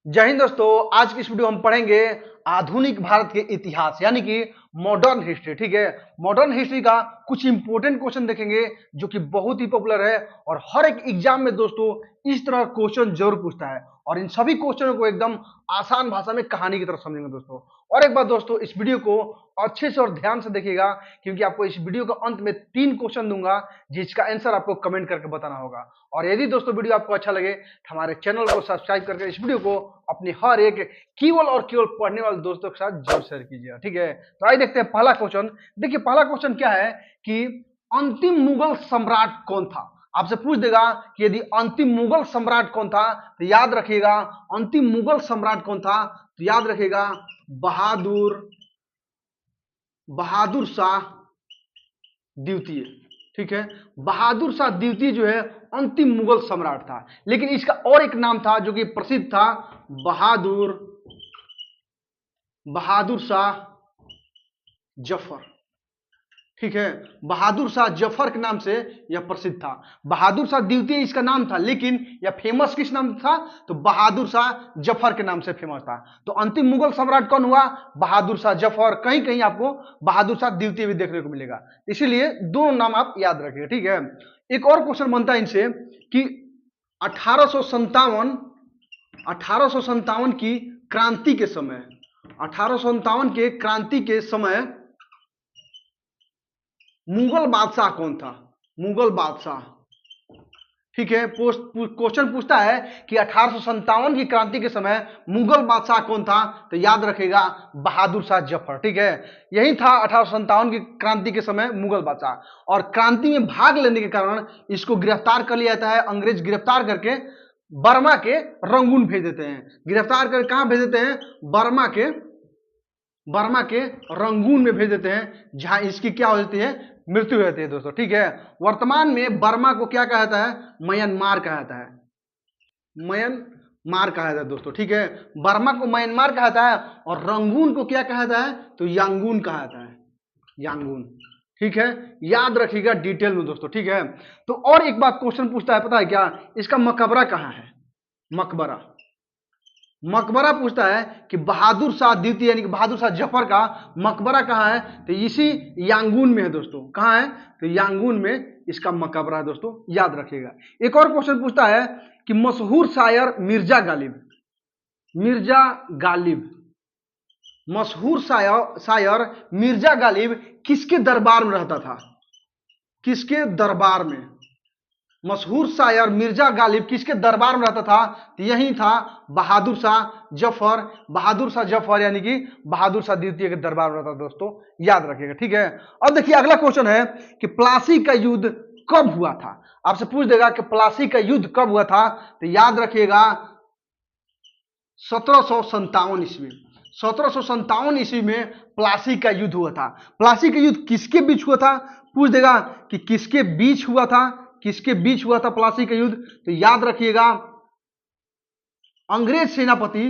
जय हिंद दोस्तों। आज की इस वीडियो हम पढ़ेंगे आधुनिक भारत के इतिहास यानी कि मॉडर्न हिस्ट्री। ठीक है, मॉडर्न हिस्ट्री का कुछ इंपोर्टेंट क्वेश्चन देखेंगे जो कि बहुत ही पॉपुलर है और हर एक एग्जाम में दोस्तों इस तरह क्वेश्चन जरूर पूछता है और इन सभी क्वेश्चनों को एकदम आसान भाषा में कहानी की तरह समझेंगे दोस्तों। और एक बात दोस्तों, इस वीडियो को अच्छे से और ध्यान से देखिएगा क्योंकि आपको इस वीडियो के अंत में 3 क्वेश्चन दूंगा जिसका आंसर आपको कमेंट करके बताना होगा। और यदि दोस्तों वीडियो आपको अच्छा लगे हमारे चैनल को सब्सक्राइब करके इस वीडियो को अपने हर एक केवल और केवल पढ़ने वाले दोस्तों के साथ जरूर शेयर कीजिएगा। ठीक है, तो आइए देखते हैं पहला क्वेश्चन। देखिए पहला क्वेश्चन क्या है कि अंतिम मुगल सम्राट कौन था। आपसे पूछ देगा कि यदि अंतिम मुगल सम्राट कौन था तो याद रखिएगा, अंतिम मुगल सम्राट कौन था तो याद रखिएगा बहादुर शाह द्वितीय। ठीक है, बहादुर शाह द्वितीय जो है अंतिम मुगल सम्राट था, लेकिन इसका और एक नाम था जो कि प्रसिद्ध था, बहादुर शाह जफर। ठीक है, बहादुर शाह जफर के नाम से यह प्रसिद्ध था। बहादुर शाह द्वितीय इसका नाम था, लेकिन यह फेमस किस नाम था तो बहादुर शाह जफर के नाम से फेमस था। तो अंतिम मुगल सम्राट कौन हुआ, बहादुर शाह जफर। कहीं कहीं आपको बहादुर शाह द्वितीय भी देखने को मिलेगा, इसीलिए दोनों नाम आप याद रखिए। ठीक है, एक और क्वेश्चन बनता है इनसे कि 1857 की क्रांति के समय, 1857 के क्रांति के समय मुगल बादशाह कौन था, मुगल बादशाह। ठीक है, क्वेश्चन पूछता है कि 1857 की क्रांति के समय मुगल बादशाह कौन था तो याद रखेगा बहादुर शाह जफर। ठीक है, यही था 1857 की क्रांति के समय मुगल बादशाह, और क्रांति में भाग लेने के कारण इसको गिरफ्तार कर लिया जाता है। अंग्रेज गिरफ्तार करके बर्मा के रंगून भेज देते हैं। गिरफ्तार करके कहां भेज देते हैं, बर्मा के रंगून में भेज देते हैं, जहां इसकी क्या हो जाती है, मृत्यु हो जाती है दोस्तों। ठीक है, वर्तमान में बर्मा को क्या कहा जाता है, म्यांमार कहा जाता है, म्यांमार कहा जाता है दोस्तों। ठीक है, बर्मा को म्यांमार कहा जाता है और रंगून को क्या कहा जाता है तो यांगून कहा जाता है, यांगून। ठीक है, याद रखिएगा डिटेल में दोस्तों। ठीक है, तो और एक बात क्वेश्चन पूछता है, पता है क्या, इसका मकबरा कहाँ है, मकबरा पूछता है कि बहादुर शाह द्वितीय यानी कि बहादुर शाह जफर का मकबरा कहाँ है तो इसी यांगून में है दोस्तों। कहाँ है तो यांगून में इसका मकबरा है दोस्तों, याद रखिएगा। एक और क्वेश्चन पूछता है कि मशहूर शायर मशहूर शायर मिर्जा गालिब किसके दरबार में रहता था, किसके दरबार में, मशहूर शायर मिर्जा गालिब किसके दरबार में रहता था तो यही था बहादुर शाह जफर यानी कि बहादुर शाह द्वितीय के दरबार में रहता था दोस्तों, याद रखिएगा। ठीक है, अब देखिए अगला क्वेश्चन है कि प्लासी का युद्ध कब हुआ था। आपसे पूछ देगा कि प्लासी का युद्ध कब हुआ था तो याद रखिएगा 1757 ईस्वी। 1757 ईस्वी में प्लासी का युद्ध हुआ था। प्लासी का युद्ध किसके बीच हुआ था, पूछ देगा कि किसके बीच हुआ था, प्लासी का युद्ध तो याद रखिएगा अंग्रेज सेनापति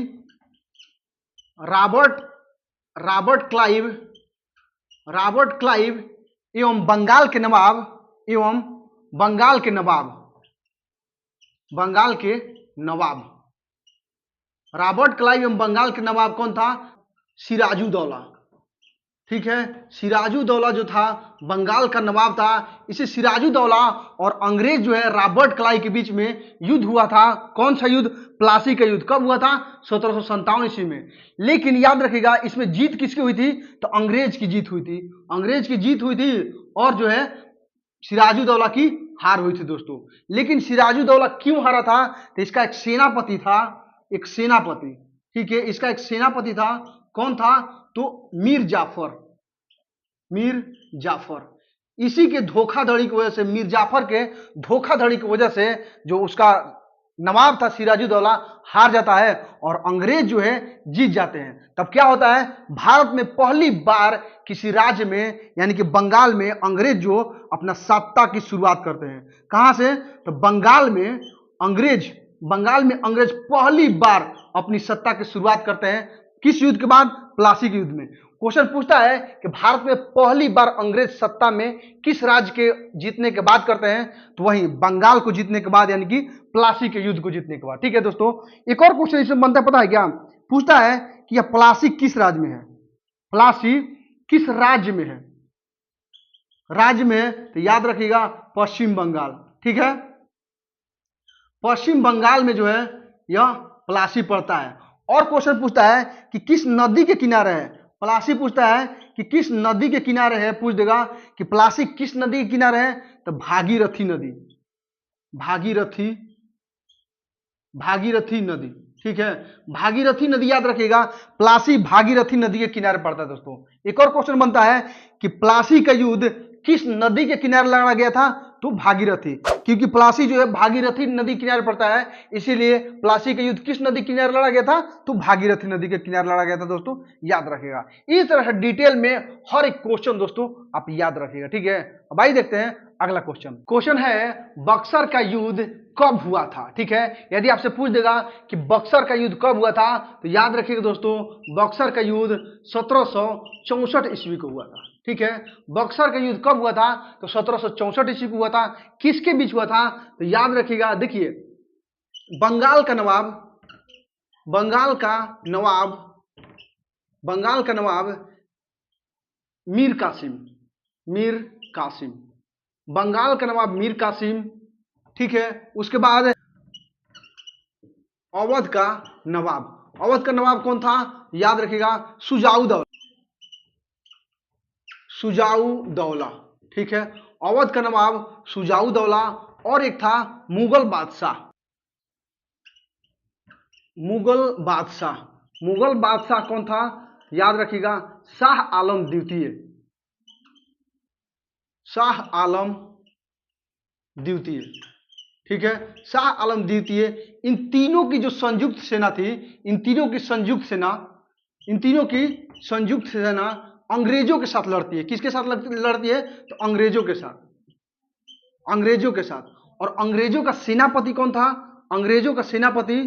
रॉबर्ट क्लाइव एवं बंगाल के नवाब रॉबर्ट क्लाइव एवं बंगाल के नवाब कौन था, सिराजुद्दौला। ठीक है, सिराजुद्दौला जो था बंगाल का नवाब था। इसे सिराजुद्दौला और अंग्रेज जो है रॉबर्ट क्लाइव के बीच में युद्ध हुआ था। कौन सा युद्ध, प्लासी का युद्ध। कब हुआ था 1757 ईस्वी में। लेकिन याद रखिएगा इसमें जीत किसकी हुई थी तो अंग्रेज की जीत हुई थी, और जो है सिराजुद्दौला की हार हुई थी दोस्तों। लेकिन सिराजुद्दौला क्यों हारा था तो इसका एक सेनापति था, ठीक है, इसका एक सेनापति था। कौन था तो मीर जाफर। इसी के धोखाधड़ी की वजह से, मीर जाफर के धोखाधड़ी की वजह से जो उसका नवाब था सिराजुद्दौला हार जाता है और अंग्रेज जो है जीत जाते हैं। तब क्या होता है, भारत में पहली बार किसी राज्य में यानी कि बंगाल में अंग्रेज जो अपना सत्ता की शुरुआत करते हैं। कहां से तो बंगाल में अंग्रेज पहली बार अपनी सत्ता की शुरुआत करते हैं। किस युद्ध के बाद, प्लासी के युद्ध में। क्वेश्चन पूछता है कि भारत में पहली बार अंग्रेज सत्ता में किस राज्य के जीतने के बाद करते हैं, तो वही बंगाल को जीतने के बाद, यानी कि प्लासी के युद्ध को जीतने के बाद। ठीक है दोस्तों, एक और क्वेश्चन इसमें बनता है, पता है क्या? पूछता है कि यह प्लासी किस राज्य में है, प्लासी किस राज्य में है, राज्य में है तो याद रखिएगा पश्चिम बंगाल। ठीक है, पश्चिम बंगाल में जो है यह प्लासी पड़ता है। और क्वेश्चन पूछता है कि किस नदी के किनारे है, प्लासी पूछता है कि किस नदी के किनारे है, पूछ देगा कि प्लासी किस नदी के किनारे है, तो भागीरथी नदी, भागीरथी, भागीरथी नदी। ठीक है, भागीरथी नदी याद रखिएगा, प्लासी भागीरथी नदी के किनारे पड़ता है दोस्तों। एक और क्वेश्चन बनता है कि प्लासी का युद्ध किस नदी के किनारे लड़ा गया था, तो भागीरथी, क्योंकि प्लासी जो है भागीरथी नदी किनारे पड़ता है, इसीलिए प्लासी का युद्ध किस नदी किनारे लड़ा गया था, तो भागीरथी नदी के किनारे लड़ा गया था दोस्तों, याद रखिएगा। इस तरह से डिटेल में हर एक क्वेश्चन दोस्तों आप याद रखिएगा। ठीक है, अब आइए देखते हैं अगला क्वेश्चन। क्वेश्चन है बक्सर का युद्ध कब हुआ था। ठीक है, यदि आपसे पूछ देगा कि बक्सर का युद्ध कब हुआ था, तो याद रखिएगा दोस्तों, बक्सर का युद्ध 1764 ईस्वी को हुआ था। ठीक है, बक्सर का युद्ध कब हुआ था, तो 1764 ईस्वी को हुआ था। किसके बीच हुआ था, तो याद रखिएगा, देखिए बंगाल का नवाब, बंगाल का नवाब, बंगाल का नवाब मीर कासिम, मीर कासिम, बंगाल का नवाब मीर कासिम। ठीक है, उसके बाद अवध का नवाब, अवध का नवाब कौन था, याद रखिएगा सुजाऊ दौला, सुजाऊ दौला। ठीक है, अवध का नवाब सुजाऊ दौला। और एक था मुगल बादशाह, मुगल बादशाह, मुगल बादशाह कौन था, याद रखिएगा शाह आलम द्वितीय, शाह आलम द्वितीय। ठीक है, शाह आलम द्वितीय। इन तीनों की जो संयुक्त सेना थी, इन तीनों की संयुक्त सेना, इन तीनों की संयुक्त सेना अंग्रेजों के साथ लड़ती है। किसके साथ लड़ती है, तो अंग्रेजों के साथ, अंग्रेजों के साथ। और अंग्रेजों का सेनापति कौन था, अंग्रेजों का सेनापति,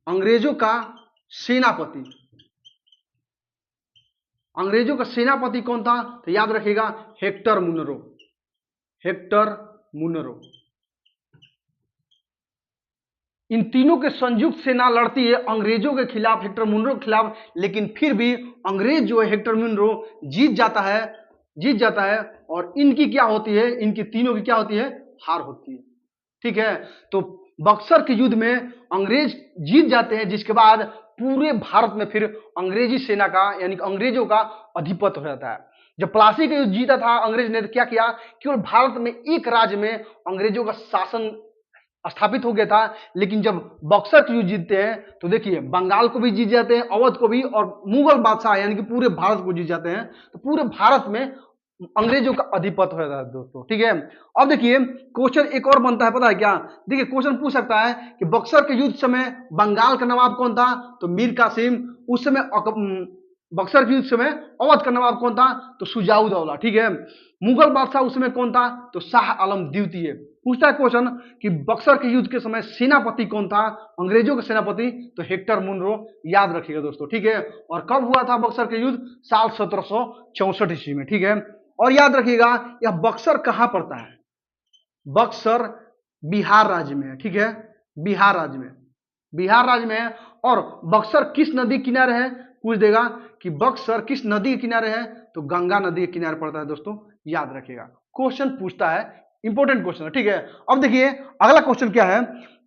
अंग्रेजों का सेनापति, अंग्रेजों का सेनापति कौन था, तो याद रखिएगा हेक्टर मुनरो, हेक्टर मुनरो। इन तीनों के संयुक्त सेना लड़ती है अंग्रेजों के खिलाफ, हेक्टर मुनरो के खिलाफ, लेकिन फिर भी अंग्रेज जो है हेक्टर मुनरो जीत जाता है, जीत जाता है। और इनकी क्या होती है, इनकी तीनों की क्या होती है, हार होती है। ठीक है, तो बक्सर के युद्ध में अंग्रेज जीत जाते हैं, जिसके बाद पूरे भारत में फिर अंग्रेजी सेना का, यानी कि अंग्रेजों का अधिपत्य हो जाता है। जब प्लासी का युद्ध जीता था अंग्रेज ने, तो क्या किया, केवल भारत में एक राज्य में अंग्रेजों का शासन स्थापित हो गया था। लेकिन जब बक्सर के युद्ध जीतते हैं, तो देखिए बंगाल को भी जीत जाते हैं, अवध को भी, और मुगल बादशाह यानी कि पूरे भारत को जीत जाते हैं। तो पूरे भारत में अंग्रेजों का अधिपत्य हो जाता है दोस्तों। ठीक है, अब देखिए क्वेश्चन एक और बनता है, पता है क्या? देखिए क्वेश्चन पूछ सकता है कि बक्सर के युद्ध समय बंगाल का नवाब कौन था, तो मीर कासिम। उस समय बक्सर के युद्ध समय अवध का नवाब कौन था, तो सुजाऊ दौला। ठीक है, मुगल बादशाह उस समय कौन था, तो शाह आलम द्वितीय। पूछता है क्वेश्चन कि बक्सर के युद्ध के समय सेनापति कौन था, अंग्रेजों के सेनापति, तो हेक्टर मुनरो। याद रखिएगा दोस्तों। ठीक है, और कब हुआ था बक्सर के युद्ध, साल 1764 ईस्वी में। ठीक है, और याद रखिएगा यह बक्सर कहां पड़ता है, बक्सर बिहार राज्य में है। ठीक है, बिहार राज्य में, बिहार राज्य में है। और बक्सर किस नदी किनारे है, पूछ देगा कि बक्सर किस नदी के किनारे है, तो गंगा नदी के किनारे पड़ता है दोस्तों, याद रखिएगा। क्वेश्चन पूछता है, इंपॉर्टेंट क्वेश्चन है। ठीक है, अब देखिए अगला क्वेश्चन क्या है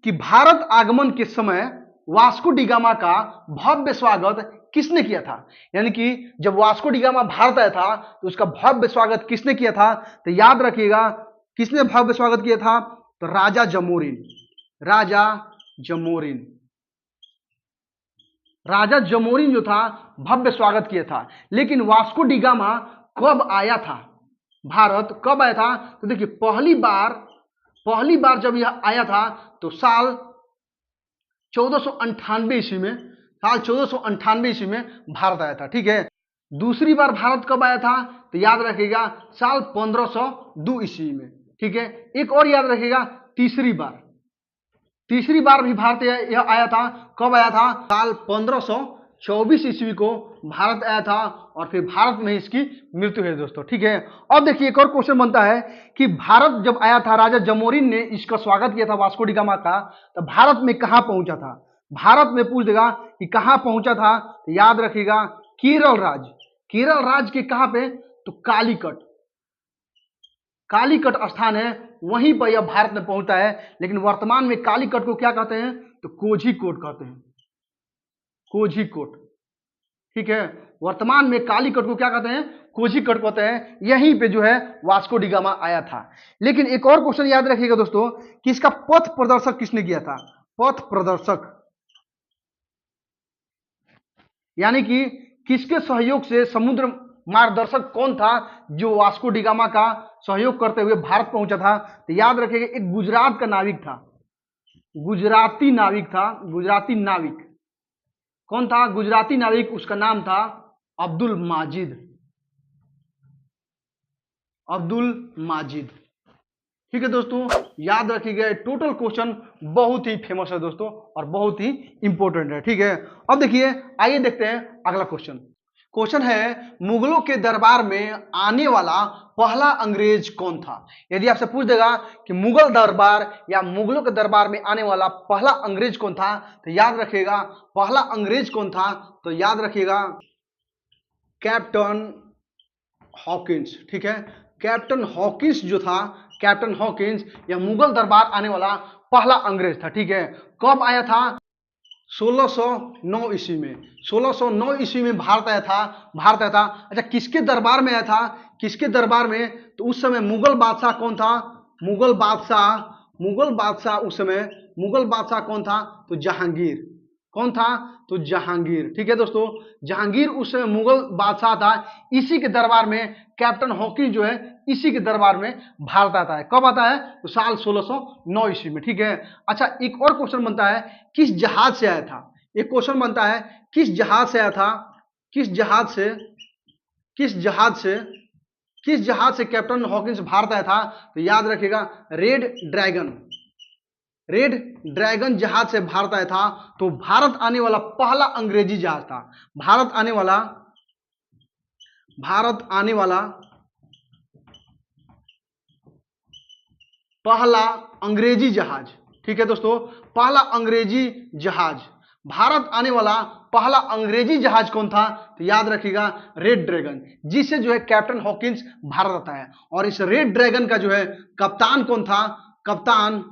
कि भारत आगमन के समय वास्को डी गामा का भव्य स्वागत किसने किया था। यानी कि जब वास्को डी गामा भारत आया था, तो उसका भव्य स्वागत किसने किया था, तो याद रखिएगा किसने भव्य स्वागत किया था, तो राजा जमोरिन, राजा जमोरिन, राजा जमोरिन जो था भव्य स्वागत किया था। लेकिन वास्को डी गामा कब आया था भारत, कब आया था, तो देखिए पहली बार जब यह आया था तो साल 1498 ईस्वी में, साल 1498 ईस्वी में भारत आया था। ठीक है, दूसरी बार भारत कब आया था, तो याद रखिएगा साल 1502 ईस्वी में। ठीक है, एक और याद रखिएगा तीसरी बार भी भारत यह आया था, कब आया था, साल 1524 ईस्वी को भारत आया था और फिर भारत में ही इसकी मृत्यु है दोस्तों। ठीक है, अब देखिए एक और क्वेश्चन बनता है कि भारत जब आया था, राजा जमोरिन ने इसका स्वागत किया था वास्को डी गामा का, तो भारत में कहां पहुंचा था? भारत में पूछ देगा कि कहां पहुंचा था, तो याद रखिएगा केरल राज्य। केरल राज्य के कहां पे? तो कालीकट, कालीकट स्थान है, वहीं पर यह भारत में पहुंचा है। लेकिन वर्तमान में कालीकट को क्या कहते हैं? तो कोझीकोड कहते हैं, कोझीकोड। ठीक है, वर्तमान में कालीकट को क्या कहते हैं? कोझीकोड कहते हैं। यहीं पे जो है वास्को डी गामा आया था। लेकिन एक और क्वेश्चन याद रखिएगा दोस्तों कि इसका पथ प्रदर्शक किसने किया था? पथ प्रदर्शक यानी कि किसके सहयोग से, समुद्र मार्गदर्शक कौन था जो वास्को डी गामा का सहयोग करते हुए भारत पहुंचा था? तो याद रखिएगा एक गुजरात का नाविक था, गुजराती नाविक था, गुजराती नाविक। कौन था? गुजराती नाविक, उसका नाम था अब्दुल माजिद, अब्दुल माजिद। ठीक है दोस्तों, याद रखिएगा टोटल क्वेश्चन बहुत ही फेमस है दोस्तों और बहुत ही इंपॉर्टेंट है। ठीक है, अब देखिए, आइए देखते हैं अगला क्वेश्चन। क्वेश्चन है मुगलों के दरबार में आने वाला पहला अंग्रेज कौन था? यदि आपसे पूछ देगा कि मुगल दरबार या मुगलों के दरबार में आने वाला पहला अंग्रेज कौन था, तो याद रखिएगा पहला अंग्रेज कौन था, तो याद रखिएगा कैप्टन हॉकिंस। ठीक है, कैप्टन हॉकिंस जो था, कैप्टन हॉकिंस यह मुगल दरबार आने वाला पहला अंग्रेज था। ठीक है, कब आया था? 1609 ईस्वी में, 1609 ईस्वी में भारत आया था, भारत आया था। अच्छा, किसके दरबार में आया था? किसके दरबार में? तो उस समय मुगल बादशाह कौन था? मुगल बादशाह, मुगल बादशाह उस समय मुगल बादशाह कौन था? तो जहांगीर। कौन था? तो जहांगीर। ठीक है दोस्तों, जहांगीर उस समय मुगल बादशाह था। इसी के दरबार में कैप्टन हॉकिंस जो है, इसी के दरबार में भारत आता है। कब आता है? तो साल 1609 ईस्वी में। ठीक है, अच्छा एक और क्वेश्चन बनता है, किस जहाज से आया था? एक क्वेश्चन बनता है, किस जहाज से आया था? किस जहाज से, किस जहाज से, किस जहाज से कैप्टन हॉकिंस भारत आया था? तो याद रखिएगा रेड ड्रैगन, रेड ड्रैगन जहाज से भारत आया था। तो भारत आने वाला पहला अंग्रेजी जहाज था, भारत आने वाला, भारत आने वाला पहला अंग्रेजी जहाज। ठीक है दोस्तों, पहला अंग्रेजी जहाज, भारत आने वाला पहला अंग्रेजी जहाज कौन था? तो याद रखिएगा रेड ड्रैगन, जिसे जो है कैप्टन हॉकिंस भारत आता है। और इस रेड ड्रैगन का जो है कप्तान कौन था? कप्तान,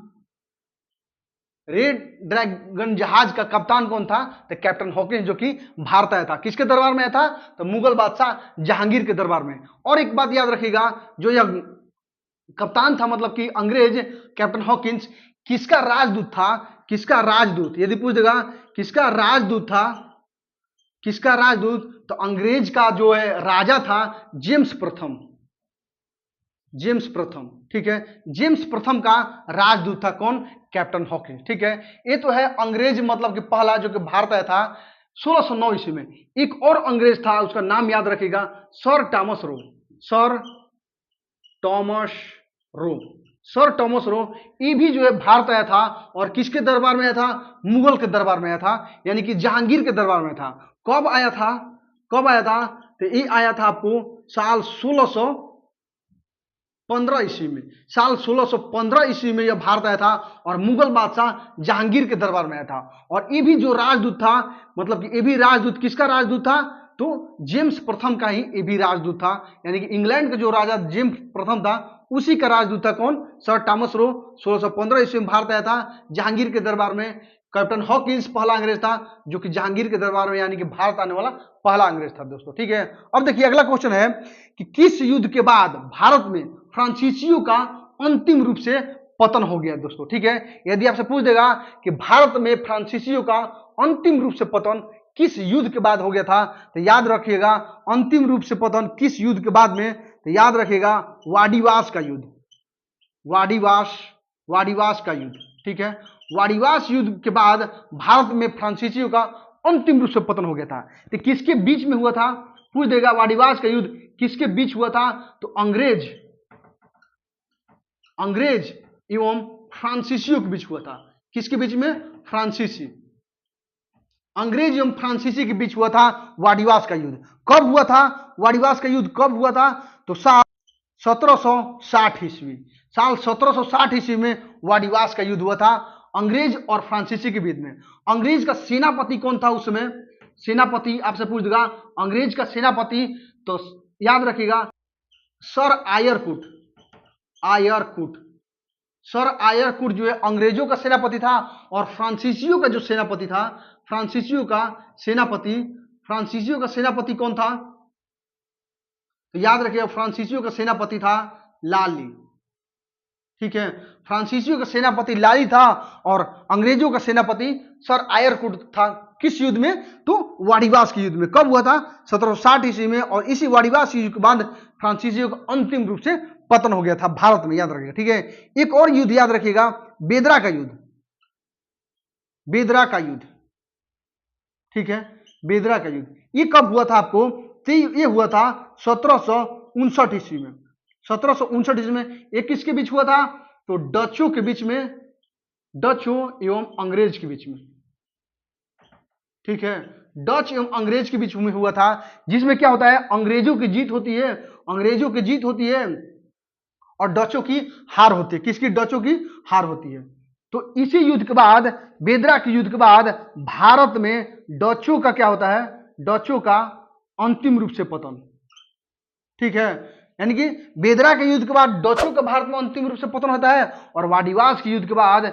रेड ड्रैगन जहाज का कप्तान कौन था? तो कैप्टन हॉकिंस, जो कि भारत आया था। किसके दरबार में आया था? तो मुगल बादशाह जहांगीर के दरबार में। और एक बात याद रखिएगा, जो यह कप्तान था, मतलब कि अंग्रेज कैप्टन हॉकिंस, किसका राजदूत था? किसका राजदूत? यदि पूछ देगा किसका राजदूत था, किसका राजदूत, तो अंग्रेज का जो है राजा था जेम्स प्रथम, जेम्स प्रथम। ठीक है, जेम्स प्रथम का राजदूत था कौन? Captain Hawkins. ठीक है, ये तो है अंग्रेज, मतलब कि पहला जो कि भारत आया था 1609 ईस्वी में। एक और अंग्रेज था, उसका नाम याद रखिएगा sir Thomas Roe, sir Thomas Roe, sir Thomas Roe. ये भी जो है भारत आया था और किसके दरबार में आया था? मुगल के दरबार में आया था, यानी कि जहांगीर के दरबार में था। कब आया था? कब आया था? तो ये आया था आपको साल 1615 ईस्वी में, साल 1615 ईस्वी में यह भारत आया था और मुगल बादशाह जहांगीर के दरबार में आया था। और ये भी जो राजदूत था, मतलब कि ये भी राजदूत, किसका राजदूत था? तो जेम्स प्रथम का ही ये भी राजदूत था, यानी कि इंग्लैंड का जो राजा जेम्स प्रथम था, उसी का राजदूत था कौन? Sir Thomas Roe. 1615 ईस्वी में भारत आया था जहांगीर के दरबार में। कैप्टन हॉकिंस पहला अंग्रेज था जो कि जहांगीर के दरबार में, यानी कि भारत आने वाला पहला अंग्रेज था दोस्तों। ठीक है, अब देखिए अगला क्वेश्चन है कि किस युद्ध के बाद भारत में फ्रांसीसियों का अंतिम रूप से पतन हो गया दोस्तों। ठीक है, यदि आपसे पूछ देगा कि भारत में फ्रांसीसियों का अंतिम रूप से पतन किस युद्ध के बाद हो गया था, तो याद रखिएगा अंतिम रूप से पतन किस युद्ध के बाद में, तो याद रखिएगा वाडिवास का युद्ध, वाडिवास, वाडिवास का युद्ध। ठीक है, वाडिवास युद्ध के बाद भारत में फ्रांसीसियों का अंतिम रूप से पतन हो गया था। तो किसके बीच में हुआ था? पूछ देगा वाडिवास का युद्ध किसके बीच हुआ था? तो अंग्रेज, अंग्रेज एवं फ्रांसीसियों के बीच हुआ था। किसके बीच में? फ्रांसीसी, अंग्रेज एवं फ्रांसीसी के बीच हुआ था वाडिवास का युद्ध। कब हुआ था वाडिवास का युद्ध? कब हुआ था? तो साल 1760 ईस्वी, साल 1760 ईस्वी में वाडिवास का युद्ध हुआ था अंग्रेज और फ्रांसीसी के बीच में। अंग्रेज का सेनापति कौन था उस समय? सेनापति आपसे पूछ देगा अंग्रेज का सेनापति, तो याद रखिएगा सर आयरकुट। आयरकुट, सर आयरकुट जो है अंग्रेजों का सेनापति था, और फ्रांसीसियों का जो सेनापति था, फ्रांसीसियों का सेनापति कौन था? तो याद रखिएगा फ्रांसीसियों का सेनापति था लाली। ठीक है, फ्रांसीसियों का सेनापति लाली था और अंग्रेजों का सेनापति सर आयरकुट था। किस युद्ध में? तो वाडिवास के युद्ध में। कब हुआ था? 1760 ईस्वी में। और इसी वाडिवास युद्ध के बाद फ्रांसीसियों का अंतिम रूप से पतन हो गया था भारत में, याद रखिएगा। ठीक है, एक और युद्ध याद रखिएगा, बेदरा का युद्ध। बेदरा का युद्ध, ठीक है, बेदरा का युद्ध ये कब हुआ था आपको? तो ये हुआ था 1759 ईस्वी में। 1759 ईस्वी में ये किसके बीच हुआ था? तो डचों के बीच में, डचों एवं अंग्रेज के बीच में। ठीक है, डच एवं अंग्रेज के बीच में हुआ था, जिसमें क्या होता है? अंग्रेजों की जीत होती है, अंग्रेजों की जीत होती है और डचों की हार होती है। किसकी? डचों की हार होती है। तो इसी युद्ध के बाद, बेदरा के युद्ध के बाद भारत में डचों का क्या होता है? डचों का अंतिम रूप से पतन। ठीक है, यानी कि बेदरा के युद्ध के बाद डचों का भारत में अंतिम रूप से पतन होता है और वाडिवास के युद्ध के बाद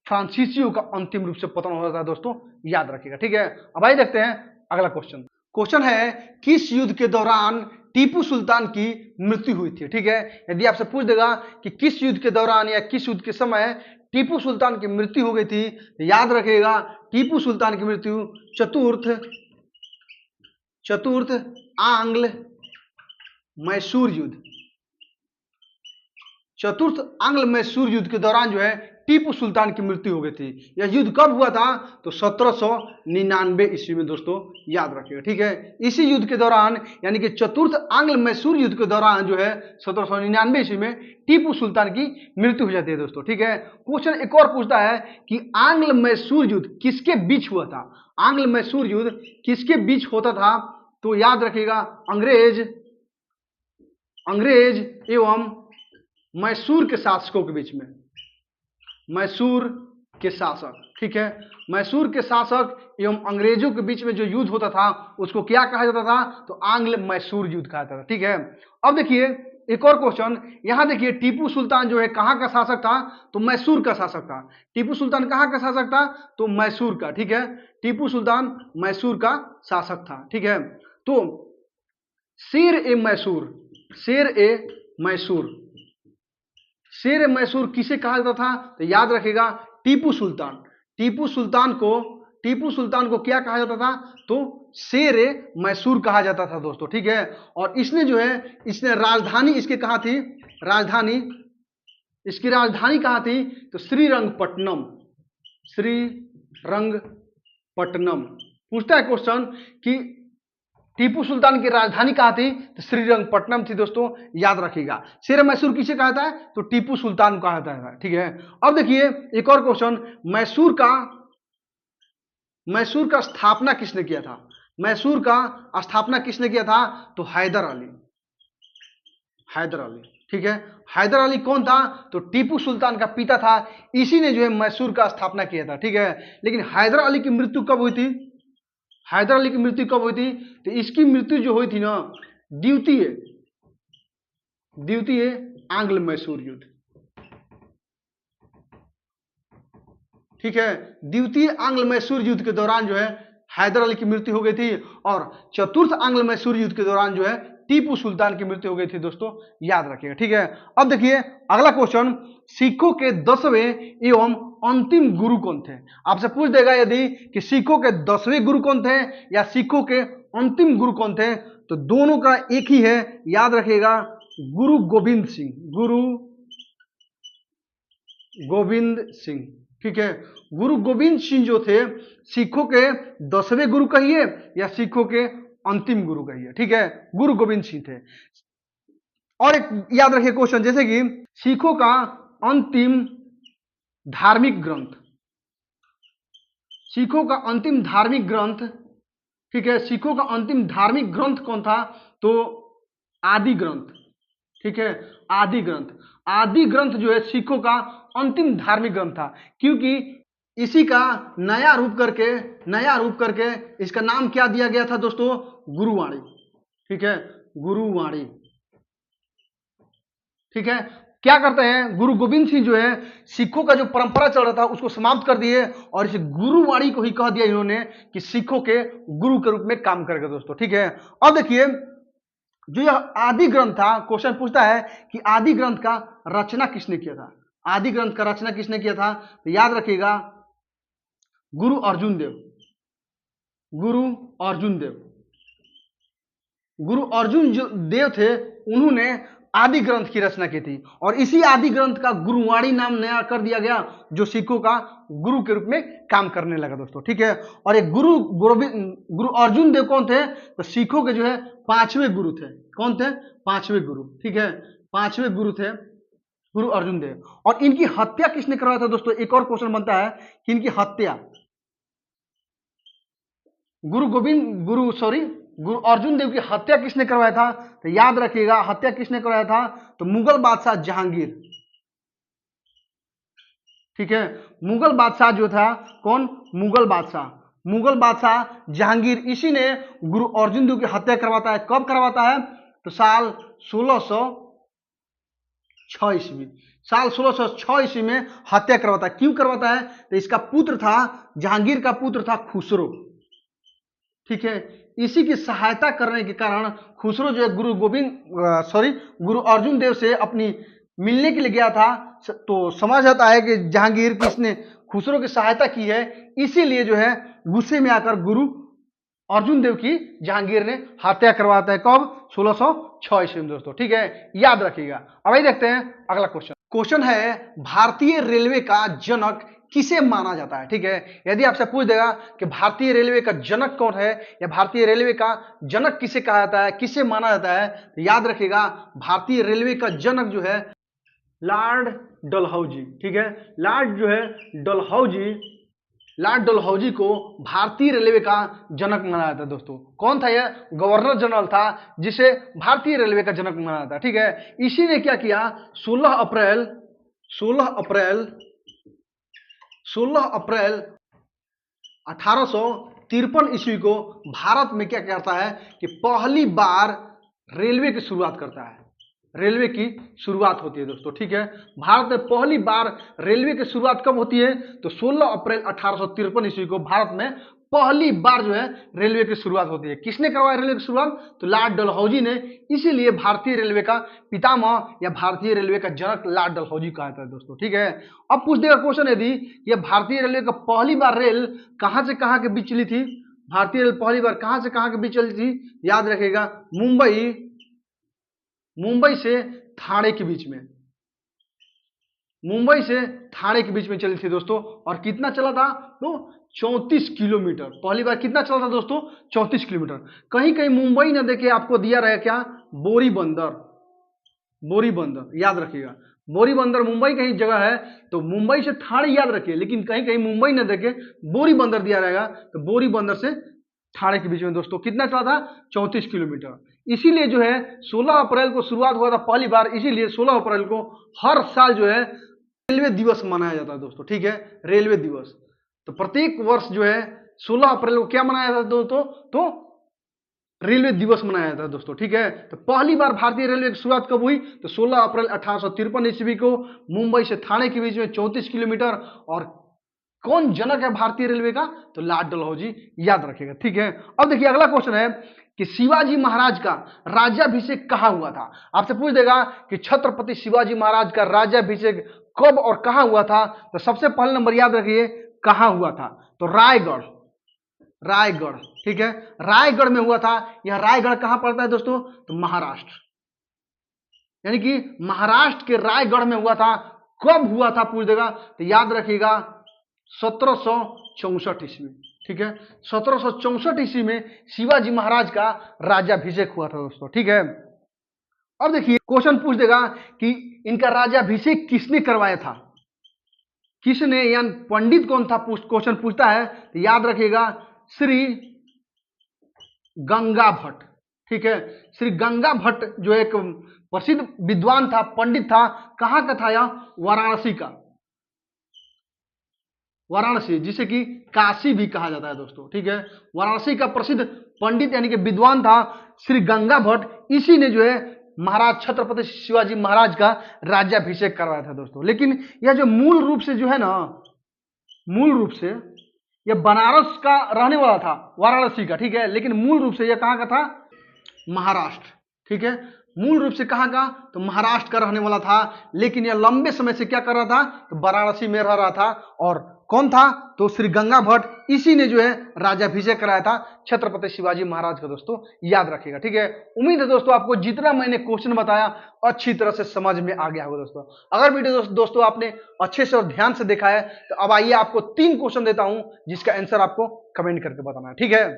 फ्रांसीसियों का अंतिम रूप से पतन होता है। दोस्तों याद रखिएगा। ठीक है, अब आइए देखते हैं अगला क्वेश्चन। क्वेश्चन है किस युद्ध के दौरान टीपू सुल्तान की मृत्यु हुई थी? ठीक है, यदि आपसे पूछ देगा कि किस युद्ध के दौरान या किस युद्ध के समय टीपू सुल्तान की मृत्यु हो गई थी, तो याद रखिएगा टीपू सुल्तान की मृत्यु चतुर्थ आंग्ल मैसूर युद्ध, चतुर्थ आंग्ल मैसूर युद्ध के दौरान जो है टीपू सुल्तान की मृत्यु हो गई थी। यह युद्ध कब हुआ था? तो 1799 ईस्वी में। दोस्तों याद रखिएगा। ठीक है, इसी युद्ध के दौरान यानी कि चतुर्थ आंग्ल मैसूर युद्ध के दौरान जो है 1799 ईस्वी में टीपू सुल्तान की मृत्यु हो जाती है। दोस्तों ठीक है, क्वेश्चन एक और पूछता है कि आंग्ल मैसूर युद्ध किसके बीच हुआ था? आंग्ल मैसूर युद्ध किसके बीच होता था? तो याद रखिएगा अंग्रेज एवं मैसूर के शासकों के बीच में। मैसूर के शासक, ठीक है, मैसूर के शासक एवं अंग्रेजों के बीच में जो युद्ध होता था उसको क्या कहा जाता था? तो आंग्ल मैसूर युद्ध कहा जाता था। ठीक है, अब देखिए एक और क्वेश्चन, यहां देखिए टीपू सुल्तान जो है कहां का शासक था? तो मैसूर का शासक था। टीपू सुल्तान कहां का शासक था? तो मैसूर का। ठीक है, टीपू सुल्तान मैसूर का शासक था। ठीक है, तो शेर ए मैसूर किसे कहा जाता था? तो याद रखिएगा टीपू सुल्तान को क्या कहा जाता था? तो शेर ए मैसूर कहा जाता था। दोस्तों ठीक है, और इसने जो है इसने राजधानी इसकी कहाँ थी? इसकी राजधानी कहाँ थी? तो श्रीरंगपट्टनम। पूछता है क्वेश्चन कि टीपू सुल्तान की राजधानी कहाँ थी? तो श्रीरंगपट्टनम थी। दोस्तों याद रखिएगा। शेर मैसूर किसे कहा जाता है? तो टीपू सुल्तान कहा जाता है। ठीक है, अब देखिए एक और क्वेश्चन, मैसूर का स्थापना किसने किया था? मैसूर का स्थापना किसने किया था? तो हैदर अली। ठीक है, हैदर अली कौन था? तो टीपू सुल्तान का पिता था। इसी ने जो है मैसूर का स्थापना किया था। ठीक है, लेकिन हैदर अली की मृत्यु कब हुई थी? तो इसकी मृत्यु जो हुई थी ना, द्वितीय आंग्ल मैसूर युद्ध। ठीक है, द्वितीय आंग्ल मैसूर युद्ध के दौरान जो है हैदर अली की मृत्यु हो गई थी और चतुर्थ आंग्ल मैसूर युद्ध के दौरान जो है टीपू सुल्तान की मृत्यु हो गई थी। दोस्तों याद रखिएगा। ठीक है, अब देखिए अगला क्वेश्चन, सिखों के 10वें एवं अंतिम गुरु कौन थे? आपसे पूछ देगा यदि कि सिखों के 10वें गुरु कौन थे या सिखों के अंतिम गुरु कौन थे, तो दोनों का एक ही है। याद रखिएगा गुरु गोविंद सिंह। ठीक है, गुरु गोविंद सिंह जो थे सिखों के 10वें गुरु कहिए या सिखों के अंतिम गुरु कहिए। ठीक है, गुरु गोविंद सिंह थे। और एक याद रखिए क्वेश्चन, जैसे कि सिखों का अंतिम धार्मिक ग्रंथ, सिखों का अंतिम धार्मिक ग्रंथ, ठीक है, सिखों का अंतिम धार्मिक ग्रंथ कौन था? तो आदि ग्रंथ, ठीक है, आदि ग्रंथ। आदि ग्रंथ जो है सिखों का अंतिम धार्मिक ग्रंथ था, क्योंकि इसी का नया रूप करके इसका नाम क्या दिया गया था दोस्तों? गुरुवाणी, ठीक है, गुरुवाणी, ठीक है। क्या करते हैं, गुरु गोविंद सिंह जो है सिखों का जो परंपरा चल रहा था उसको समाप्त कर दिए और इस गुरुवाणी को ही कह दिया इन्होंने कि सिखों के गुरु के रूप में काम करेगा दोस्तों, ठीक है। अब देखिए जो यह आदि ग्रंथ था, क्वेश्चन पूछता है कि आदि ग्रंथ का रचना किसने किया था? आदि ग्रंथ का रचना किसने किया था? तो याद रखिएगा गुरु अर्जुन देव, गुरु अर्जुन देव, गुरु अर्जुन जो देव थे उन्होंने आदि ग्रंथ की रचना की थी और इसी आदि ग्रंथ का गुरुवाणी नाम नया कर दिया गया, जो सिखों का गुरु के रूप में काम करने लगा दोस्तों, ठीक है। और एक गुरु अर्जुन देव कौन थे? तो सिखों के जो है 5वें गुरु थे। कौन थे? 5वें गुरु, ठीक है, 5वें गुरु थे गुरु अर्जुन देव। और इनकी हत्या किसने करवाया था दोस्तों? एक और क्वेश्चन बनता है कि इनकी हत्या गुरु अर्जुन देव की हत्या किसने करवाया था? तो याद रखिएगा हत्या किसने करवाया था? तो मुगल बादशाह जहांगीर, ठीक है, मुगल बादशाह जो था, कौन? मुगल बादशाह जहांगीर, इसी ने गुरु अर्जुन देव की हत्या करवाता है। कब करवाता है? तो साल 1606 ईस्वी, साल 1606 ईस्वी में हत्या करवाता है। क्यों करवाता है? तो इसका पुत्र था, जहांगीर का पुत्र था खुसरो, ठीक है। इसी की सहायता करने के कारण खुसरो जो है गुरु अर्जुन देव से अपनी मिलने के लिए गया था, तो समझ आता है कि जहांगीर किसने खुसरो की सहायता की है, इसीलिए जो है गुस्से में आकर गुरु अर्जुन देव की जहांगीर ने हत्या करवाता है। कब? 1606 ईस्वी में दोस्तों, ठीक है, याद रखिएगा। अब देखते हैं अगला क्वेश्चन है भारतीय रेलवे का जनक किसे माना जाता है? ठीक है, यदि आपसे पूछ देगा कि भारतीय रेलवे का जनक कौन है या भारतीय रेलवे का जनक किसे कहा जाता है, किसे माना जाता है, तो याद रखिएगा भारतीय रेलवे का जनक जो है लॉर्ड डलहौजी, ठीक है। लॉर्ड डलहौजी को भारतीय रेलवे का जनक माना जाता है दोस्तों। कौन था यह? गवर्नर जनरल था जिसे भारतीय रेलवे का जनक माना जाता है, ठीक है। इसी ने क्या किया? 16 अप्रैल 1853 ईस्वी को भारत में क्या करता है कि पहली बार रेलवे की शुरुआत करता है। रेलवे की शुरुआत होती है दोस्तों, ठीक है। भारत में पहली बार रेलवे की शुरुआत कब होती है? तो 16 अप्रैल 1853 ईस्वी को भारत में पहली बार जो है रेलवे की शुरुआत होती है। किसने करवाया रेलवे की शुरुआत? तो लॉर्ड डलहौजी ने। इसीलिए भारतीय रेलवे का पितामह या भारतीय रेलवे का जनक लॉर्ड डलहौजी कहा जाता है दोस्तों, ठीक है। अब पूछ देगा क्वेश्चन, यदि यह भारतीय रेलवे का पहली बार रेल कहां से कहां के बीच चली थी? भारतीय रेल पहली बार कहां से कहां के बीच चली थी? याद रखिएगा मुंबई से ठाणे के बीच में, मुंबई से ठाणे के बीच में चली थी दोस्तों। और कितना चला था? तो 34 किलोमीटर। पहली बार कितना चला था दोस्तों? 34 किलोमीटर। कहीं कहीं मुंबई न देखे आपको दिया रहे क्या? बोरी बंदर, याद रखिएगा बोरी बंदर मुंबई कहीं जगह है, तो मुंबई से ठाणे याद रखिए, लेकिन कहीं कहीं मुंबई न देखे बोरी बंदर दिया रहेगा, तो बोरी बंदर से ठाणे के बीच में दोस्तों कितना चला था? 34 किलोमीटर। इसीलिए जो है 16 अप्रैल को शुरुआत हुआ था पहली बार, इसीलिए 16 अप्रैल को हर साल जो है रेलवे दिवस मनाया जाता है दोस्तों, ठीक है, रेलवे दिवस। तो प्रत्येक वर्ष जो है 16 अप्रैल को क्या मनाया जाता है दोस्तों? तो रेलवे दिवस मनाया जाता है दोस्तों, ठीक है। तो पहली बार भारतीय रेलवे की शुरुआत कब हुई? तो 16 अप्रैल 1853 ईस्वी को मुंबई से ठाणे के बीच में 34 किलोमीटर। और कौन जनक है भारतीय रेलवे का? तो लॉर्ड डलहौजी, याद रखिएगा, ठीक है। अब देखिए अगला क्वेश्चन है कि शिवाजी महाराज का राज्याभिषेक कहां हुआ था? आपसे पूछ देगा कि छत्रपति शिवाजी महाराज का राज्याभिषेक कब और कहां हुआ था? तो सबसे पहले नंबर याद रखिए कहां हुआ था? तो रायगढ़, ठीक है, रायगढ़ में हुआ था। यह रायगढ़ कहां पड़ता है दोस्तों? तो महाराष्ट्र, यानी कि महाराष्ट्र के रायगढ़ में हुआ था। कब हुआ था पूछ देगा, तो याद रखिएगा 1764 ईस्वी, ठीक है। 1764 ईस्वी में शिवाजी महाराज का राज्याभिषेक हुआ था दोस्तों, ठीक है। अब देखिए क्वेश्चन पूछ देगा कि इनका राज्याभिषेक किसने करवाया था? किसने, यानी पंडित कौन था, क्वेश्चन पूछता है तो याद रखिएगा श्री गंगा भट्ट। ठीक है, श्री गंगा भट्ट जो एक प्रसिद्ध विद्वान था, पंडित था, कहाँ का था यह, वाराणसी का, वाराणसी जिसे कि काशी भी कहा जाता है दोस्तों। ठीक है, वाराणसी का प्रसिद्ध पंडित यानी कि विद्वान था श्री गंगा भट्ट, इसी ने जो है महाराज छत्रपति शिवाजी महाराज का राज्याभिषेक करवाया था दोस्तों। लेकिन यह जो मूल रूप से जो है ना, मूल रूप से यह बनारस का रहने वाला था, वाराणसी का। ठीक है, लेकिन मूल रूप से यह कहाँ का था, महाराष्ट्र। ठीक है, मूल रूप से कहाँ का, तो महाराष्ट्र का रहने वाला था, लेकिन यह लंबे समय से क्या कर रहा था, तो वाराणसी में रह रहा था। और कौन था, तो श्री गंगा भट्ट, इसी ने जो है राज्याभिषेक कराया था छत्रपति शिवाजी महाराज का दोस्तों, याद रखिएगा। ठीक है, उम्मीद है दोस्तों आपको जितना मैंने क्वेश्चन बताया अच्छी तरह से समझ में आ गया होगा दोस्तों। अगर वीडियो दोस्तों आपने अच्छे से और ध्यान से देखा है तो अब आइए आपको 3 क्वेश्चन देता हूं जिसका आंसर आपको कमेंट करके बताना है। ठीक है,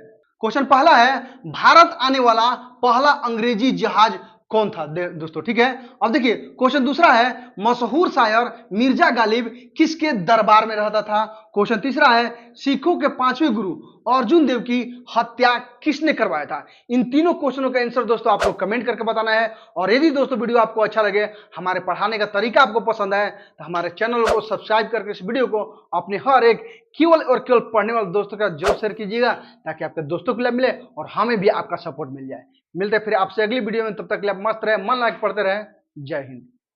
क्वेश्चन पहला है, भारत आने वाला पहला अंग्रेजी जहाज कौन था दोस्तों। ठीक है, अब देखिए क्वेश्चन दूसरा है, मशहूर शायर मिर्जा गालिब किसके दरबार में रहता था। क्वेश्चन तीसरा है, सिखों के 5वें गुरु अर्जुन देव की हत्या किसने करवाया था। इन तीनों क्वेश्चनों का आंसर दोस्तों आपको कमेंट करके बताना है। और यदि दोस्तों वीडियो आपको अच्छा लगे, हमारे पढ़ाने का तरीका आपको पसंद है, तो हमारे चैनल को सब्सक्राइब करके इस वीडियो को अपने हर एक केवल और केवल पढ़ने वाले दोस्तों का जरूर शेयर कीजिएगा, ताकि आपके दोस्तों को लाभ मिले और हमें भी आपका सपोर्ट मिल जाए। मिलते हैं फिर आपसे अगली वीडियो में, तब तक के लिए आप मस्त रहे, मन लायक पढ़ते रहे। जय हिंद।